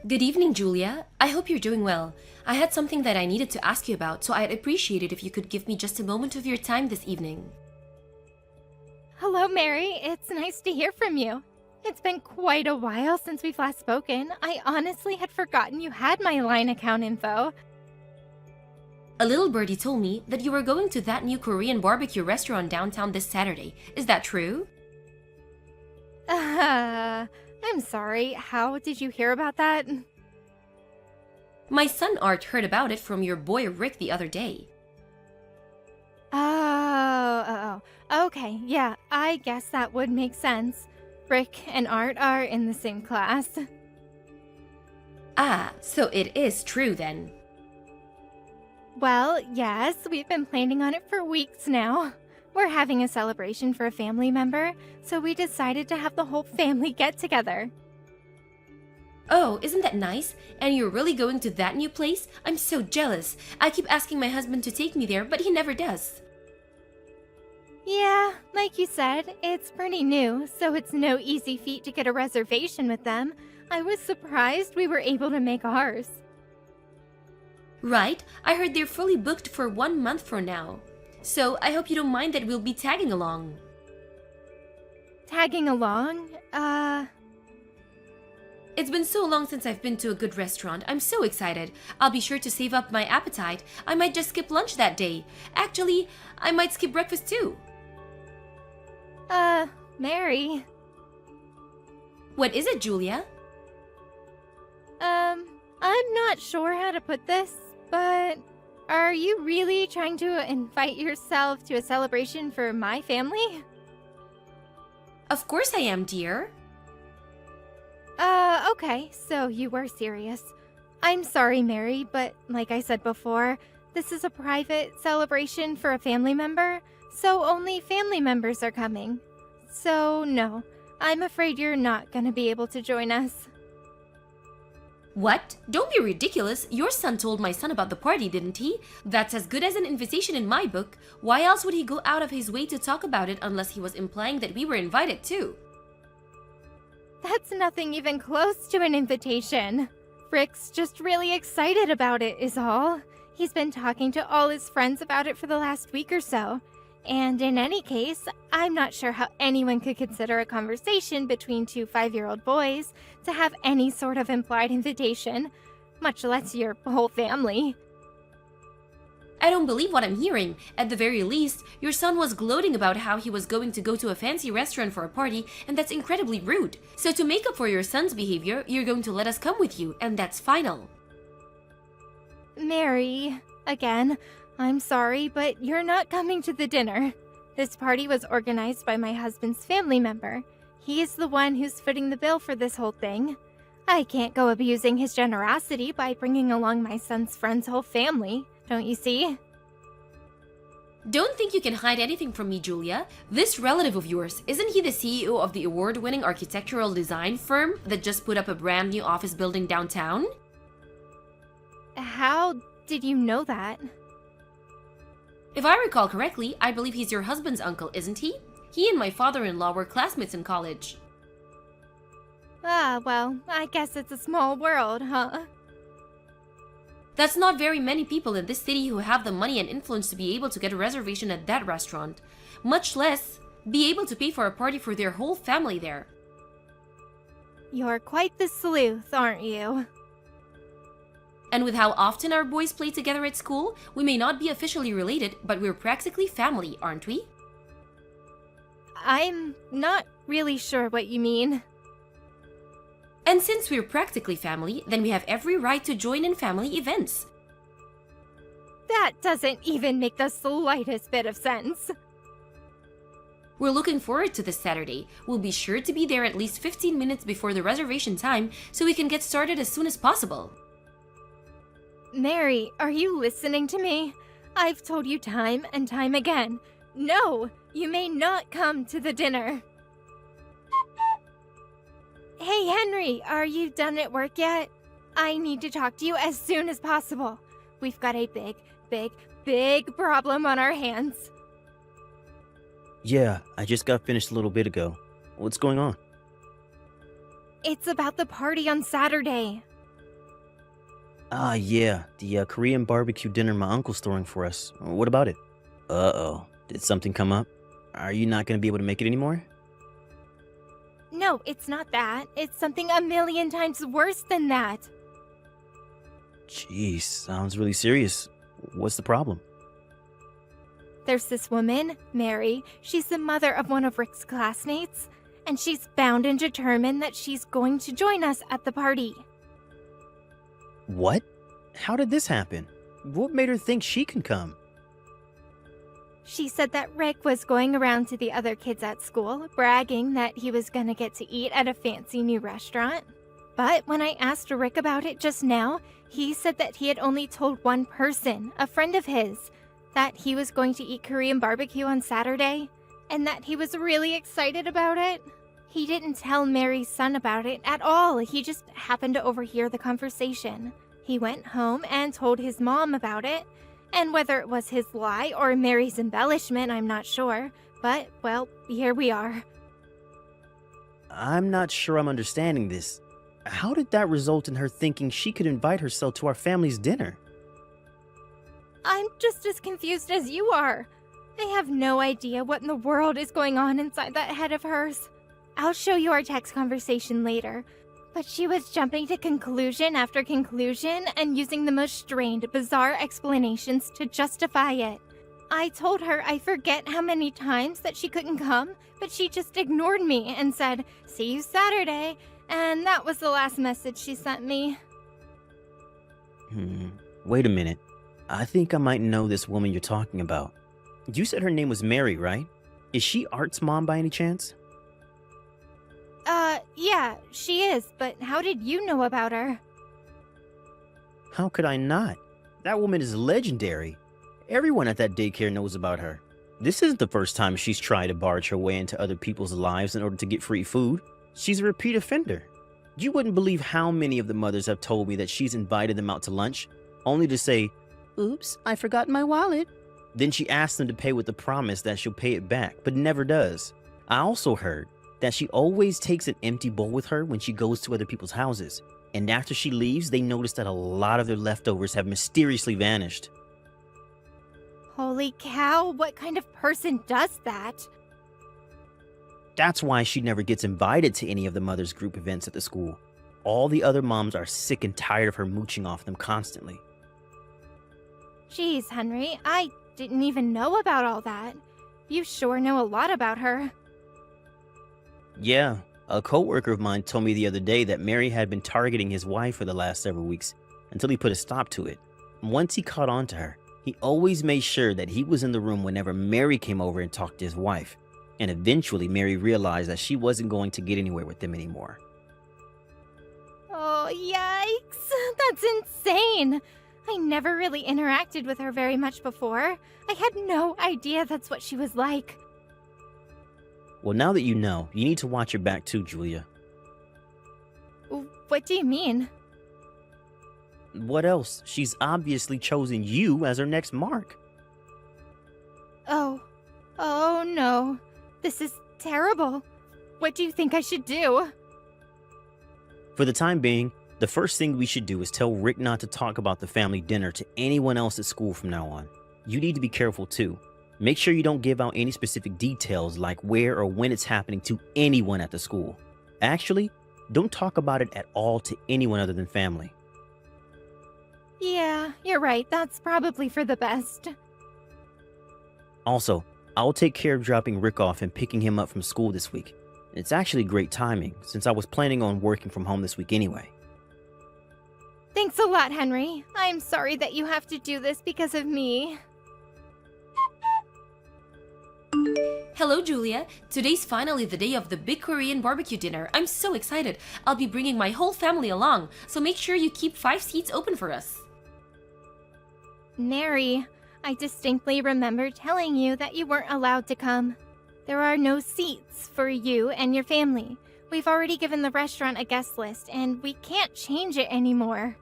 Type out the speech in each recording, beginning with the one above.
Good evening, Julia. I hope you're doing well. I had something that I needed to ask you about, so I'd appreciate it if you could give me just a moment of your time this evening. Hello, Mary. It's nice to hear from you. It's been quite a while since we've last spoken. I honestly had forgotten you had my line account info. A little birdie told me that you were going to that new Korean barbecue restaurant downtown this Saturday. Is that true? I'm sorry. How did you hear about that? My son Art heard about it from your boy Rick the other day. Okay, yeah, I guess that would make sense. Rick and Art are in the same class. Ah, so it is true then. Well, yes, we've been planning on it for weeks now. We're having a celebration for a family member, so we decided to have the whole family get together. Oh, isn't that nice? And you're really going to that new place? I'm so jealous. I keep asking my husband to take me there, but he never does. Yeah, like you said, it's pretty new, so it's no easy feat to get a reservation with them. I was surprised we were able to make ours. Right, I heard they're fully booked for 1 month from now. So I hope you don't mind that we'll be tagging along. Tagging along? It's been so long since I've been to a good restaurant. I'm so excited. I'll be sure to save up my appetite. I might just skip lunch that day. Actually, I might skip breakfast too. Mary. What is it, Julia? I'm not sure how to put this, but are you really trying to invite yourself to a celebration for my family? Of course I am, dear. Okay, so you were serious. I'm sorry, Mary, but like I said before, this is a private celebration for a family member, so only family members are coming. So, no, I'm afraid you're not gonna be able to join us. What? Don't be ridiculous. Your son told my son about the party, didn't he? That's as good as an invitation in my book. Why else would he go out of his way to talk about it unless he was implying that we were invited too? That's nothing even close to an invitation. Rick's just really excited about it, is all. He's been talking to all his friends about it for the last week or so. And in any case, I'm not sure how anyone could consider a conversation between two 5-year-old boys to have any sort of implied invitation, much less your whole family. I don't believe what I'm hearing. At the very least, your son was gloating about how he was going to go to a fancy restaurant for a party, and that's incredibly rude. So to make up for your son's behavior, you're going to let us come with you, and that's final. Mary, again, I'm sorry, but you're not coming to the dinner. This party was organized by my husband's family member. He is the one who's footing the bill for this whole thing. I can't go abusing his generosity by bringing along my son's friend's whole family, don't you see? Don't think you can hide anything from me, Julia. This relative of yours, isn't he the CEO of the award-winning architectural design firm that just put up a brand new office building downtown? How did you know that? If I recall correctly, I believe he's your husband's uncle, isn't he? He and my father-in-law were classmates in college. Ah, well, I guess it's a small world, huh? That's not very many people in this city who have the money and influence to be able to get a reservation at that restaurant, much less be able to pay for a party for their whole family there. You're quite the sleuth, aren't you? And with how often our boys play together at school, we may not be officially related, but we're practically family, aren't we? I'm not really sure what you mean. And since we're practically family, then we have every right to join in family events. That doesn't even make the slightest bit of sense. We're looking forward to this Saturday. We'll be sure to be there at least 15 minutes before the reservation time so we can get started as soon as possible. Mary, are you listening to me? I've told you time and time again. No, you may not come to the dinner. Hey, Henry, are you done at work yet? I need to talk to you as soon as possible. We've got a big problem on our hands. Yeah, I just got finished a little bit ago. What's going on? It's about the party on Saturday. Yeah, the Korean barbecue dinner my uncle's throwing for us. What about it? Uh-oh, did something come up? Are you not gonna be able to make it anymore? No, it's not that. It's something a million times worse than that. Jeez, sounds really serious. What's the problem? There's this woman, Mary. She's the mother of one of Rick's classmates, and she's bound and determined that she's going to join us at the party. What? How did this happen? What made her think she can come? She said that Rick was going around to the other kids at school, bragging that he was gonna get to eat at a fancy new restaurant. But when I asked Rick about it just now, he said that he had only told one person, a friend of his, that he was going to eat Korean barbecue on Saturday, and that he was really excited about it. He didn't tell Mary's son about it at all. He just happened to overhear the conversation. He went home and told his mom about it, and whether it was his lie or Mary's embellishment, I'm not sure. But, well, here we are. I'm not sure I'm understanding this. How did that result in her thinking she could invite herself to our family's dinner? I'm just as confused as you are. I have no idea what in the world is going on inside that head of hers. I'll show you our text conversation later. But she was jumping to conclusion after conclusion and using the most strained, bizarre explanations to justify it. I told her I forget how many times that she couldn't come, but she just ignored me and said, "See you Saturday," and that was the last message she sent me. Wait a minute. I think I might know this woman you're talking about. You said her name was Mary, right? Is she Art's mom by any chance? Yeah, she is, but how did you know about her? How could I not? That woman is legendary. Everyone at that daycare knows about her. This isn't the first time she's tried to barge her way into other people's lives in order to get free food. She's a repeat offender. You wouldn't believe how many of the mothers have told me that she's invited them out to lunch, only to say, "Oops, I forgot my wallet." Then she asks them to pay with the promise that she'll pay it back, but never does. I also heard that she always takes an empty bowl with her when she goes to other people's houses, and after she leaves, they notice that a lot of their leftovers have mysteriously vanished. Holy cow, what kind of person does that? That's why she never gets invited to any of the mothers' group events at the school. All the other moms are sick and tired of her mooching off them constantly. Geez, Henry, I didn't even know about all that. You sure know a lot about her. Yeah, a coworker of mine told me the other day that Mary had been targeting his wife for the last several weeks until he put a stop to it. Once he caught on to her, he always made sure that he was in the room whenever Mary came over and talked to his wife. And eventually Mary realized that she wasn't going to get anywhere with them anymore. Oh, yikes! That's insane! I never really interacted with her very much before. I had no idea that's what she was like. Well, now that you know, you need to watch your back too, Julia. What do you mean? What else? She's obviously chosen you as her next mark. Oh no. This is terrible. What do you think I should do? For the time being, the first thing we should do is tell Rick not to talk about the family dinner to anyone else at school from now on. You need to be careful too. Make sure you don't give out any specific details like where or when it's happening to anyone at the school. Actually, don't talk about it at all to anyone other than family. Yeah, you're right. That's probably for the best. Also, I'll take care of dropping Rick off and picking him up from school this week. It's actually great timing, since I was planning on working from home this week anyway. Thanks a lot, Henry. I'm sorry that you have to do this because of me. Hello, Julia. Today's finally the day of the big Korean barbecue dinner. I'm so excited. I'll be bringing my whole family along, so make sure you keep 5 seats open for us. Mary, I distinctly remember telling you that you weren't allowed to come. There are no seats for you and your family. We've already given the restaurant a guest list, and we can't change it anymore.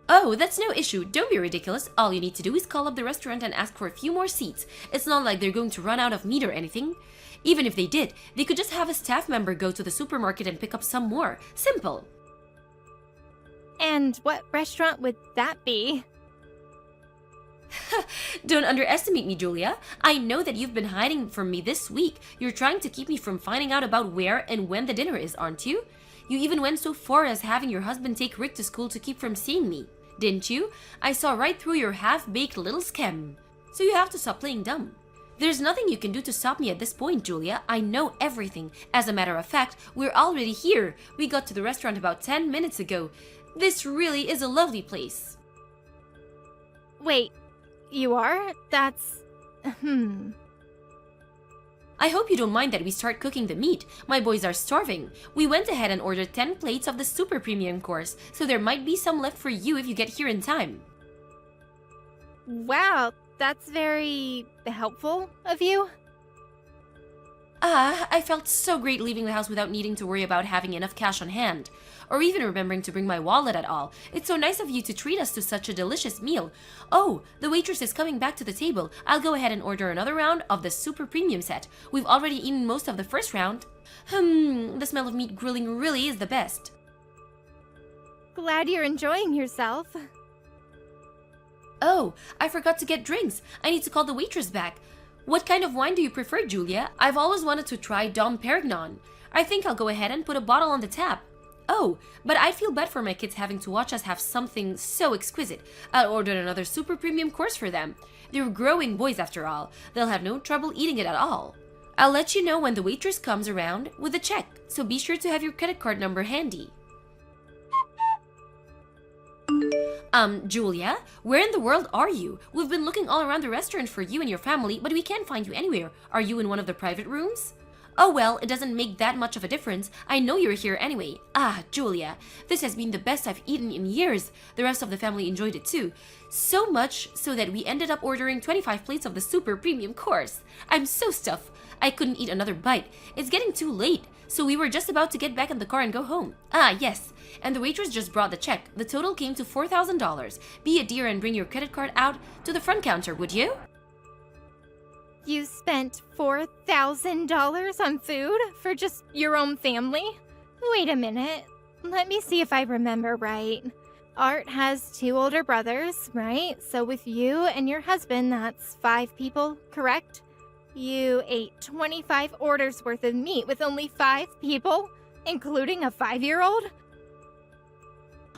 Oh, that's no issue. Don't be ridiculous. All you need to do is call up the restaurant and ask for a few more seats. It's not like they're going to run out of meat or anything. Even if they did, they could just have a staff member go to the supermarket and pick up some more. Simple. And what restaurant would that be? Don't underestimate me, Julia. I know that you've been hiding from me this week. You're trying to keep me from finding out about where and when the dinner is, aren't you? You even went so far as having your husband take Rick to school to keep from seeing me, didn't you? I saw right through your half-baked little scam. So you have to stop playing dumb. There's nothing you can do to stop me at this point, Julia. I know everything. As a matter of fact, we're already here. We got to the restaurant about 10 minutes ago. This really is a lovely place. Wait, you are? That's... I hope you don't mind that we start cooking the meat. My boys are starving. We went ahead and ordered 10 plates of the super premium course, so there might be some left for you if you get here in time. Wow, that's very helpful of you. I felt so great leaving the house without needing to worry about having enough cash on hand, or even remembering to bring my wallet at all. It's so nice of you to treat us to such a delicious meal. Oh, the waitress is coming back to the table. I'll go ahead and order another round of the super premium set. We've already eaten most of the first round. The smell of meat grilling really is the best. Glad you're enjoying yourself. Oh, I forgot to get drinks. I need to call the waitress back. What kind of wine do you prefer, Julia? I've always wanted to try Dom Perignon. I think I'll go ahead and put a bottle on the tap. Oh, but I feel bad for my kids having to watch us have something so exquisite. I'll order another super premium course for them. They're growing boys after all. They'll have no trouble eating it at all. I'll let you know when the waitress comes around with a check, so be sure to have your credit card number handy. Julia, where in the world are you? We've been looking all around the restaurant for you and your family, but we can't find you anywhere. Are you in one of the private rooms? Oh well, it doesn't make that much of a difference. I know you're here anyway. Julia, this has been the best I've eaten in years. The rest of the family enjoyed it too. So much so that we ended up ordering 25 plates of the super premium course. I'm so stuffed. I couldn't eat another bite. It's getting too late, so we were just about to get back in the car and go home. Yes. And the waitress just brought the check. The total came to $4,000. Be a dear and bring your credit card out to the front counter, would you? You spent $4,000 on food for just your own family? Wait a minute. Let me see if I remember right. Art has 2 older brothers, right? So with you and your husband, that's 5 people, correct? You ate 25 orders worth of meat with only 5 people, including a 5-year-old?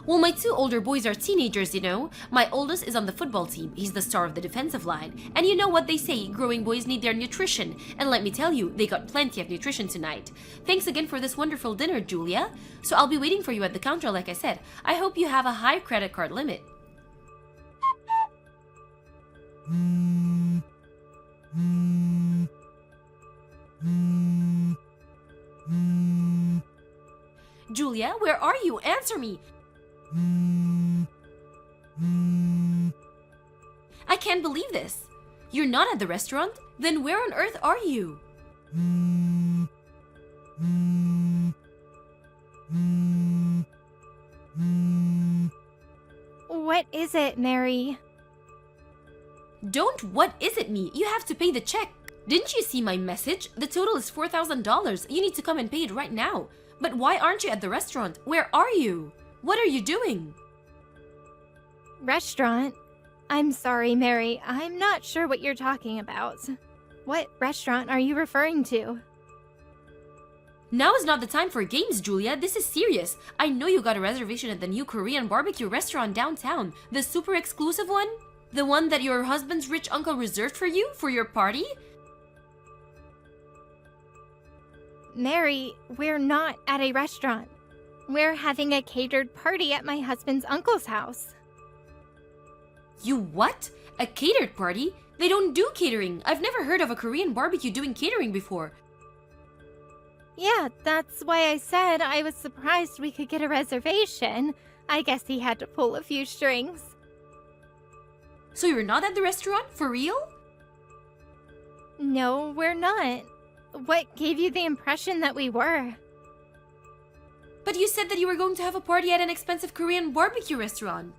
Well, my 2 older boys are teenagers, you know. My oldest is on the football team. He's the star of the defensive line. And you know what they say, growing boys need their nutrition. And let me tell you, they got plenty of nutrition tonight. Thanks again for this wonderful dinner, Julia. So I'll be waiting for you at the counter like I said. I hope you have a high credit card limit. Julia, where are you? Answer me! I can't believe this. You're not at the restaurant? Then where on earth are you? What is it, Mary? Don't what is it me? You have to pay the check. Didn't you see my message? The total is $4,000. You need to come and pay it right now. But why aren't you at the restaurant? Where are you? What are you doing? Restaurant? I'm sorry, Mary. I'm not sure what you're talking about. What restaurant are you referring to? Now is not the time for games, Julia. This is serious. I know you got a reservation at the new Korean barbecue restaurant downtown. The super exclusive one? The one that your husband's rich uncle reserved for you for your party? Mary, we're not at a restaurant. We're having a catered party at my husband's uncle's house. You what? A catered party? They don't do catering. I've never heard of a Korean barbecue doing catering before. Yeah, that's why I said I was surprised we could get a reservation. I guess he had to pull a few strings. So you're not at the restaurant? For real? No, we're not. What gave you the impression that we were? But you said that you were going to have a party at an expensive Korean barbecue restaurant.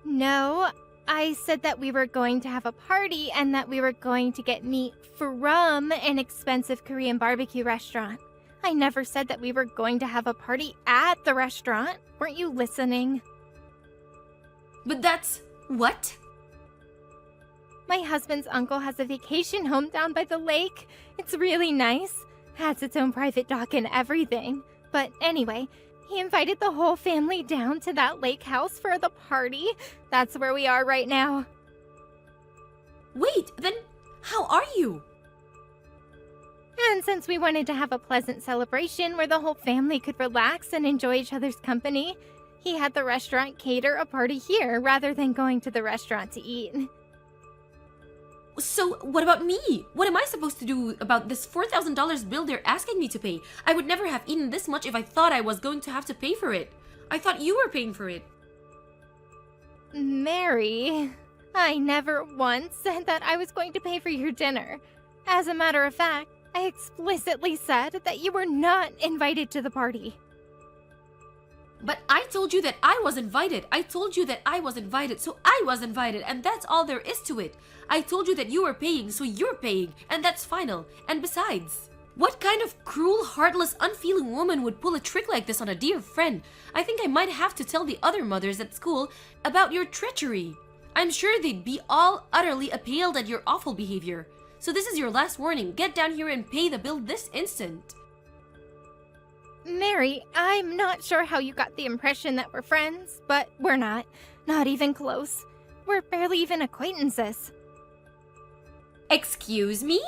No, I said that we were going to have a party and that we were going to get meat from an expensive Korean barbecue restaurant. I never said that we were going to have a party at the restaurant. Weren't you listening? But that's... what? My husband's uncle has a vacation home down by the lake. It's really nice. Has its own private dock and everything. But anyway, he invited the whole family down to that lake house for the party. That's where we are right now. Wait, then how are you? And since we wanted to have a pleasant celebration where the whole family could relax and enjoy each other's company, he had the restaurant cater a party here rather than going to the restaurant to eat. So, what about me? What am I supposed to do about this $4,000 bill they're asking me to pay? I would never have eaten this much if I thought I was going to have to pay for it. I thought you were paying for it. Mary, I never once said that I was going to pay for your dinner. As a matter of fact, I explicitly said that you were not invited to the party. But I told you that I was invited. I told you that I was invited, so I was invited, and that's all there is to it. I told you that you were paying, so you're paying, and that's final. And besides, what kind of cruel, heartless, unfeeling woman would pull a trick like this on a dear friend? I think I might have to tell the other mothers at school about your treachery. I'm sure they'd be all utterly appalled at your awful behavior. So this is your last warning. Get down here and pay the bill this instant. Mary, I'm not sure how you got the impression that we're friends, but we're not. Not even close. We're barely even acquaintances. Excuse me?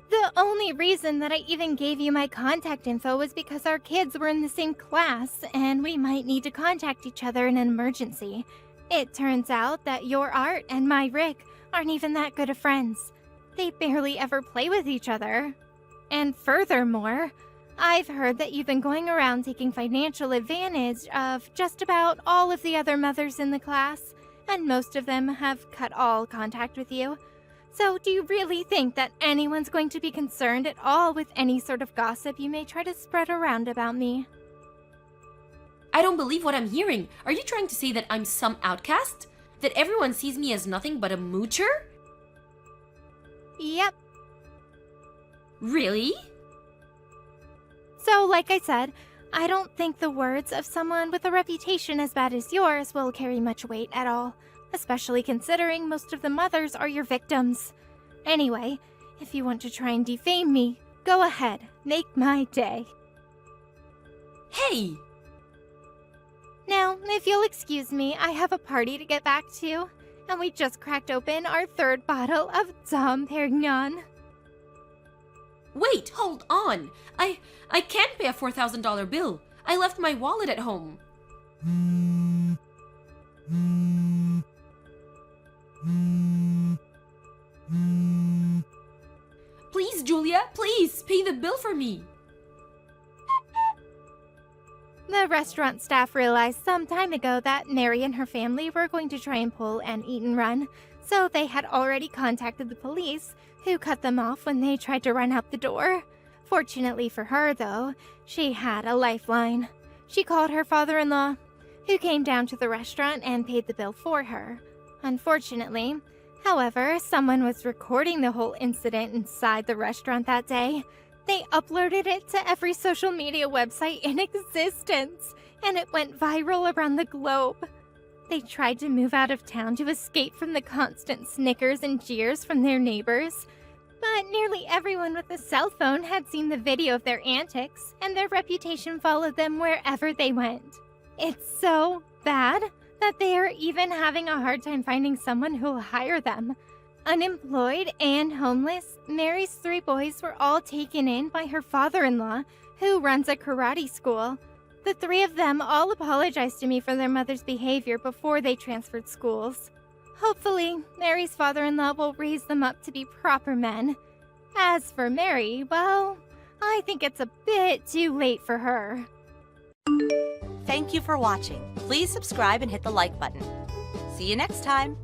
The only reason that I even gave you my contact info was because our kids were in the same class and we might need to contact each other in an emergency. It turns out that your Art and my Rick aren't even that good of friends. They barely ever play with each other. And furthermore, I've heard that you've been going around taking financial advantage of just about all of the other mothers in the class, and most of them have cut all contact with you. So do you really think that anyone's going to be concerned at all with any sort of gossip you may try to spread around about me? I don't believe what I'm hearing. Are you trying to say that I'm some outcast? That everyone sees me as nothing but a moocher? Yep. Really? So, like I said, I don't think the words of someone with a reputation as bad as yours will carry much weight at all, especially considering most of the mothers are your victims. Anyway, if you want to try and defame me, go ahead, make my day. Hey! Now, if you'll excuse me, I have a party to get back to, and we just cracked open our third bottle of Dom Perignon. Wait, hold on. I can't pay a $4,000 bill. I left my wallet at home. Please, Julia, please, pay the bill for me. The restaurant staff realized some time ago that Mary and her family were going to try and pull an eat and run, so they had already contacted the police, who cut them off when they tried to run out the door. Fortunately for her, though, she had a lifeline. She called her father-in-law, who came down to the restaurant and paid the bill for her. Unfortunately, however, someone was recording the whole incident inside the restaurant that day. They uploaded it to every social media website in existence, and it went viral around the globe. They tried to move out of town to escape from the constant snickers and jeers from their neighbors, but nearly everyone with a cell phone had seen the video of their antics, and their reputation followed them wherever they went. It's so bad that they are even having a hard time finding someone who'll hire them. Unemployed and homeless, Mary's 3 boys were all taken in by her father-in-law, who runs a karate school. The 3 of them all apologized to me for their mother's behavior before they transferred schools. Hopefully, Mary's father-in-law will raise them up to be proper men. As for Mary, well, I think it's a bit too late for her. Thank you for watching. Please subscribe and hit the like button. See you next time.